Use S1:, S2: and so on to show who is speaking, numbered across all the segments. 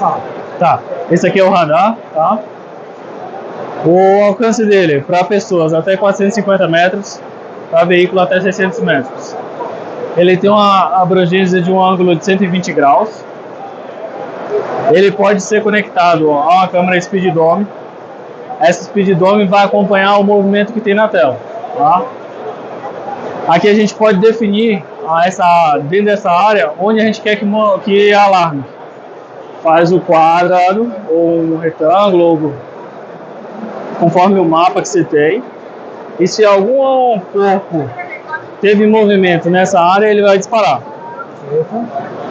S1: falar.
S2: Tá, esse aqui é o radar, tá? O alcance dele para pessoas até 450 metros, para veículo até 600 metros. Ele tem uma abrangência de um ângulo de 120 graus. Ele pode ser conectado a uma câmera Speed Dome. Essa Speed Dome vai acompanhar o movimento que tem na tela, tá? Aqui a gente pode definir dentro dessa área onde a gente quer que alarme. Faz o quadrado ou um retângulo, ou conforme o mapa que você tem. E se algum corpo teve movimento nessa área, ele vai disparar.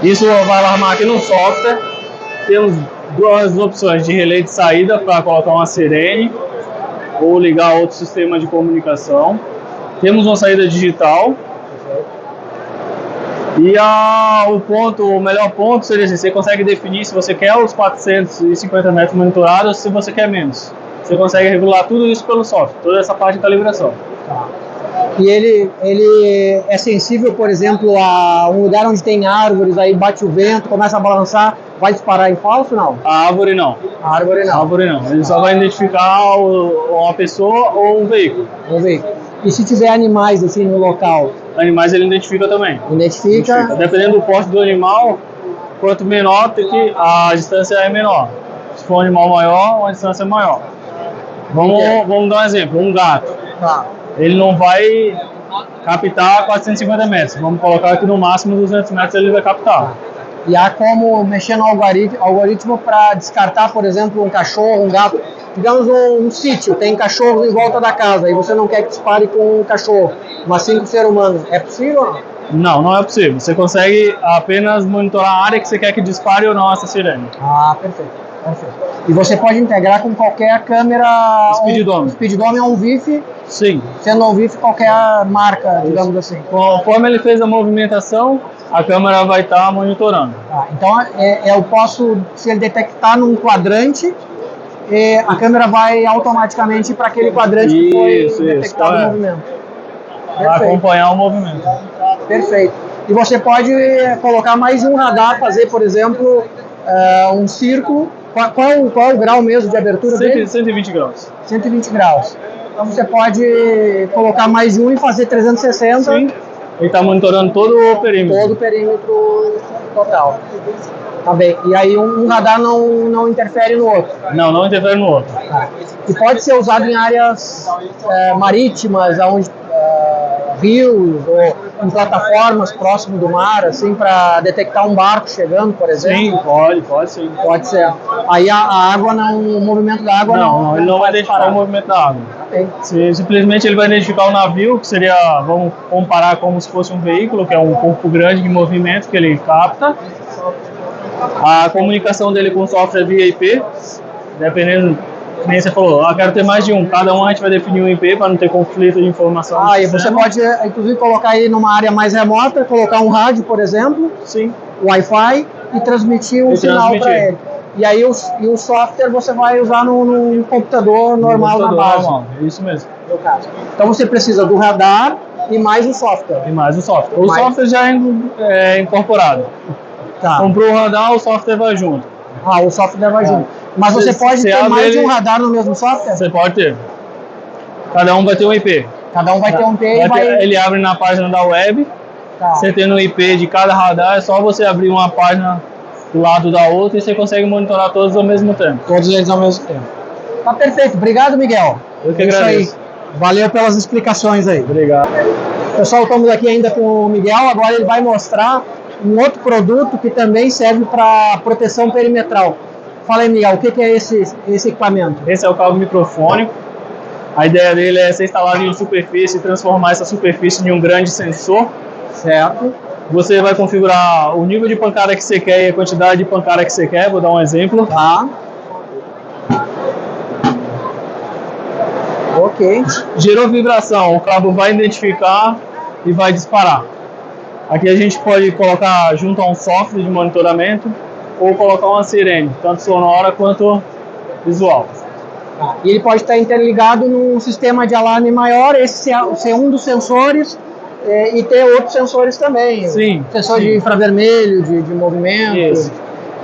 S2: Isso vai alarmar aqui no software. Temos duas opções de relé de saída para colocar uma sirene ou ligar outro sistema de comunicação. Temos uma saída digital. E o melhor ponto seria assim, você consegue definir se você quer os 450 metros monitorados ou se você quer menos. Você consegue regular tudo isso pelo software, toda essa parte de calibração.
S1: Tá. E ele é sensível, por exemplo, a um lugar onde tem árvores, aí bate o vento, começa a balançar, vai disparar em falso, não?
S2: A árvore não.
S1: A árvore não.
S2: A árvore não. Ele só vai identificar uma pessoa ou um veículo.
S1: Um veículo. E se tiver animais assim no local?
S2: Animais ele identifica também.
S1: Identifica.
S2: Dependendo do porte do animal, quanto menor, a distância é menor. Se for um animal maior, a distância é maior. Vamos dar um exemplo, um gato.
S1: Tá.
S2: Ele não vai captar 450 metros. Vamos colocar aqui no máximo 200 metros ele vai captar.
S1: E há como mexer no algoritmo para descartar, por exemplo, um cachorro, um gato. Digamos um sítio, tem cachorros em volta da casa e você não quer que dispare com um cachorro, mas sim com o ser humano. É possível ou não?
S2: Não é possível. Você consegue apenas monitorar a área que você quer que dispare ou não essa sirene.
S1: Ah, perfeito. E você pode integrar com qualquer câmera.
S2: Speed Dome.
S1: Speed Dome é um VIF.
S2: Sim.
S1: Sendo um VIF qualquer marca, digamos assim.
S2: Conforme ele fez a movimentação, a câmera vai estar monitorando.
S1: Então eu posso, se ele detectar num quadrante, a câmera vai automaticamente para aquele quadrante que foi detectado o movimento.
S2: Vai acompanhar o movimento.
S1: Perfeito. E você pode colocar mais um radar, fazer, por exemplo, um círculo. Qual é o grau mesmo de abertura dele?
S2: 120 graus.
S1: 120 graus. Então você pode colocar mais um e fazer 360.
S2: Sim. Ele está monitorando todo o perímetro.
S1: Todo o perímetro total. Tá bem. E aí um radar não interfere no outro?
S2: Não interfere no outro.
S1: Tá. E pode ser usado em áreas marítimas, onde rios ou em plataformas próximo do mar, assim, para detectar um barco chegando, por exemplo?
S2: Sim, pode sim.
S1: Pode ser. Aí a água o movimento da água
S2: não ele não vai identificar o movimento da água. Simplesmente ele vai identificar o navio, que seria, vamos comparar como se fosse um veículo, que é um corpo grande de movimento que ele capta. A comunicação dele com o software via IP, dependendo, como você falou, quero ter mais de um, cada um a gente vai definir um IP para não ter conflito de informação.
S1: E você pode, inclusive, colocar aí numa área mais remota, colocar um rádio, por exemplo,
S2: sim,
S1: Wi-Fi, e transmitir um sinal para ele. E aí o software você vai usar num computador normal na base.
S2: Normal, é isso mesmo.
S1: No caso. Então você precisa do radar e mais o software. O
S2: software já é incorporado.
S1: Tá.
S2: Comprou o radar, o software vai junto.
S1: O software vai junto. Mas você pode ter mais de um radar no mesmo software?
S2: Você pode ter. Cada um vai ter um IP.
S1: Cada um vai ter um IP
S2: Ele abre na página da web.
S1: Tá.
S2: Você tendo o IP de cada radar, é só você abrir uma página do lado da outra e você consegue monitorar todos ao mesmo tempo.
S1: Todos eles ao mesmo tempo. Tá perfeito. Obrigado, Miguel.
S2: Eu que agradeço.
S1: Valeu pelas explicações aí.
S2: Obrigado.
S1: Pessoal, estamos aqui ainda com o Miguel. Agora ele vai mostrar um outro produto que também serve para proteção perimetral. Fala aí, Miguel, o que é esse equipamento?
S2: Esse é o cabo microfônico. A ideia dele é ser instalado em uma superfície e transformar essa superfície em um grande sensor.
S1: Certo.
S2: Você vai configurar o nível de pancada que você quer e a quantidade de pancada que você quer. Vou dar um exemplo.
S1: Tá. Ok.
S2: Gerou vibração, o cabo vai identificar e vai disparar. Aqui a gente pode colocar junto a um software de monitoramento ou colocar uma sirene, tanto sonora quanto visual.
S1: E ele pode estar interligado num sistema de alarme maior, esse ser um dos sensores, e ter outros sensores também.
S2: Sim.
S1: Sensor de infravermelho, de movimento.
S2: Isso.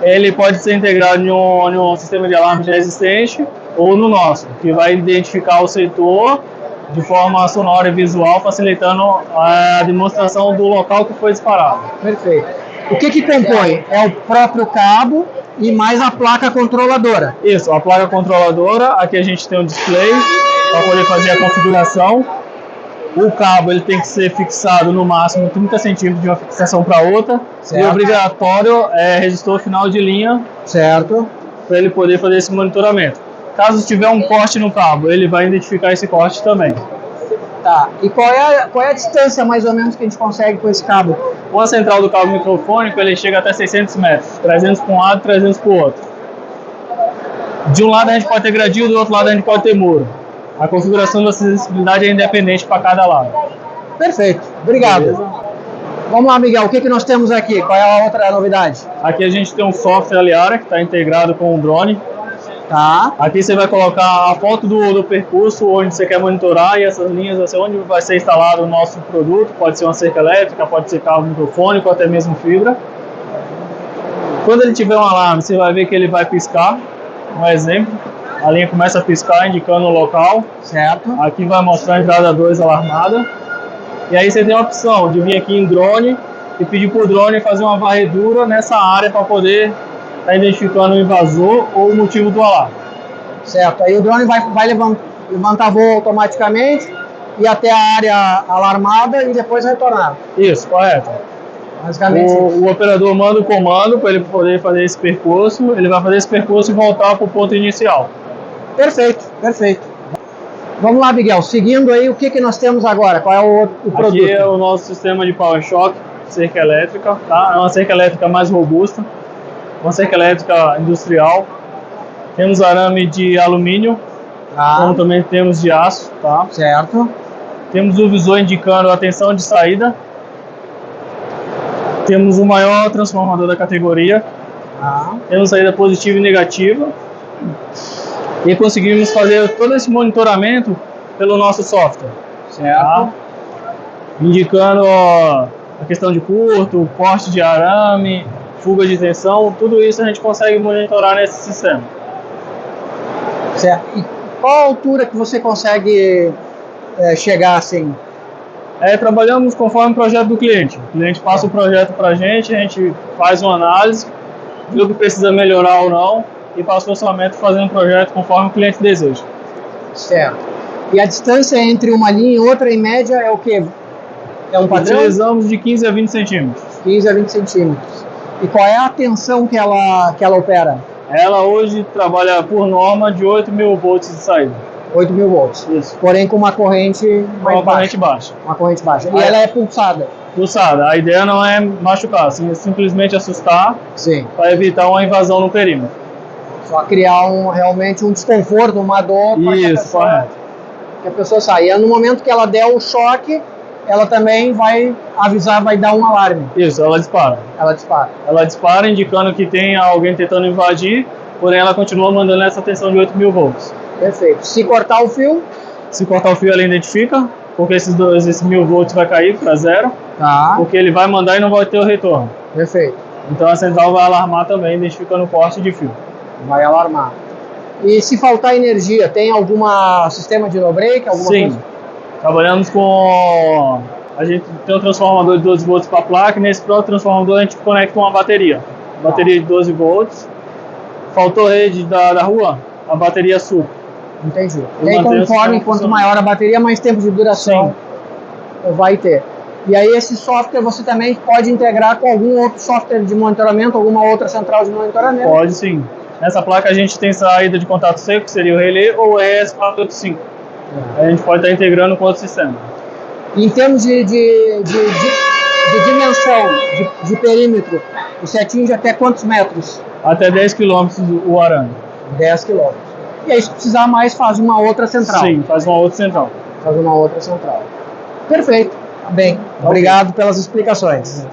S2: ele pode ser integrado em um sistema de alarme já existente ou no nosso, que vai identificar o setor de forma sonora e visual, facilitando a demonstração do local que foi disparado.
S1: Perfeito. O que compõe? É o próprio cabo e mais a placa controladora.
S2: Isso, a placa controladora, aqui a gente tem um display para poder fazer a configuração. O cabo ele tem que ser fixado no máximo 30 centímetros de uma fixação para outra.
S1: Certo.
S2: E obrigatório é resistor final de linha.
S1: Certo.
S2: Para ele poder fazer esse monitoramento. Caso tiver um corte no cabo, ele vai identificar esse corte também.
S1: Tá. E qual é a distância mais ou menos que a gente consegue com esse cabo?
S2: Com a central do cabo microfônico, ele chega até 600 metros. 300 para um lado e 300 para o outro. De um lado a gente pode ter gradil, do outro lado a gente pode ter muro. A configuração da acessibilidade é independente para cada lado.
S1: Perfeito. Obrigado. Beleza. Vamos lá, Miguel. O que nós temos aqui? Qual é a outra novidade?
S2: Aqui a gente tem um software Aliara que está integrado com o drone.
S1: Tá.
S2: Aqui você vai colocar a foto do percurso onde você quer monitorar e essas linhas vai ser onde vai ser instalado o nosso produto. Pode ser uma cerca elétrica, pode ser cabo microfônico, até mesmo fibra. Quando ele tiver um alarme, você vai ver que ele vai piscar. Um exemplo, a linha começa a piscar indicando o local.
S1: Certo.
S2: Aqui vai mostrar a entrada 2 alarmada. E aí você tem a opção de vir aqui em drone e pedir para o drone fazer uma varredura nessa área para poder estar identificando o invasor ou o motivo do alarme.
S1: Certo. Aí o drone vai levantar voo automaticamente e até a área alarmada e depois retornar.
S2: Isso, correto.
S1: Basicamente
S2: o operador manda o comando para ele poder fazer esse percurso, ele vai fazer esse percurso e voltar para o ponto inicial.
S1: Perfeito, perfeito. Vamos lá, Miguel. Seguindo aí, o que nós temos agora? Qual é o produto?
S2: Aqui é o nosso sistema de Power Shock, cerca elétrica, tá? É uma cerca elétrica mais robusta, uma cerca elétrica industrial. Temos arame de alumínio, como também temos de aço, tá?
S1: Certo.
S2: Temos o visor indicando a tensão de saída. Temos o maior transformador da categoria. Temos saída positiva e negativa. E conseguimos fazer todo esse monitoramento pelo nosso software.
S1: Certo.
S2: Tá? Indicando a questão de curto, corte de arame, fuga de tensão, tudo isso a gente consegue monitorar nesse sistema.
S1: Certo. E qual a altura que você consegue chegar assim?
S2: Trabalhamos conforme o projeto do cliente. O cliente passa o projeto para a gente faz uma análise, vê o que precisa melhorar ou não e passa o orçamento fazendo um projeto conforme o cliente deseja.
S1: Certo. E a distância entre uma linha e outra, em média, é o quê? É um padrão?
S2: Utilizamos de 15 a 20 centímetros.
S1: 15 a 20 centímetros. E qual é a tensão que ela opera?
S2: Ela hoje trabalha por norma de 8.000 volts de saída.
S1: 8.000 volts.
S2: Isso.
S1: Porém com uma corrente mais baixa.
S2: Corrente baixa.
S1: Uma corrente baixa. E ela é pulsada.
S2: Pulsada. A ideia não é machucar, simplesmente assustar.
S1: Sim.
S2: Para evitar uma invasão no perímetro.
S1: Só criar realmente um desconforto, uma dor.
S2: Isso, correto.
S1: Que a pessoa saia. E no momento que ela der o choque, ela também vai avisar, vai dar um alarme.
S2: Isso, ela dispara.
S1: Ela dispara.
S2: Ela dispara indicando que tem alguém tentando invadir, porém ela continua mandando essa tensão de 8.000 volts.
S1: Perfeito. Se cortar o fio?
S2: Se cortar o fio, ela identifica, porque esses 1.000 volts vai cair para zero.
S1: Tá.
S2: Porque ele vai mandar e não vai ter o retorno.
S1: Perfeito.
S2: Então a central vai alarmar também, identificando o corte de fio.
S1: Vai alarmar. E se faltar energia, tem algum sistema de no-break?
S2: Sim.
S1: Coisa?
S2: Trabalhamos com... A gente tem um transformador de 12 volts para a placa e nesse próprio transformador a gente conecta uma bateria. Bateria de 12 volts. Faltou rede da rua, a bateria suca.
S1: Entendi. E aí conforme, quanto maior a bateria, mais tempo de duração vai ter. E aí esse software você também pode integrar com algum outro software de monitoramento, alguma outra central de monitoramento?
S2: Pode sim. Nessa placa a gente tem saída de contato seco, que seria o relé, ou o RS485. A gente pode estar integrando com outro sistema.
S1: Em termos de dimensão, de perímetro, você atinge até quantos metros?
S2: Até 10 km o arame.
S1: 10 km. E aí se precisar mais, faz uma outra central.
S2: Sim, faz uma outra central.
S1: Faz uma outra central. Perfeito. Bem, obrigado pelas explicações.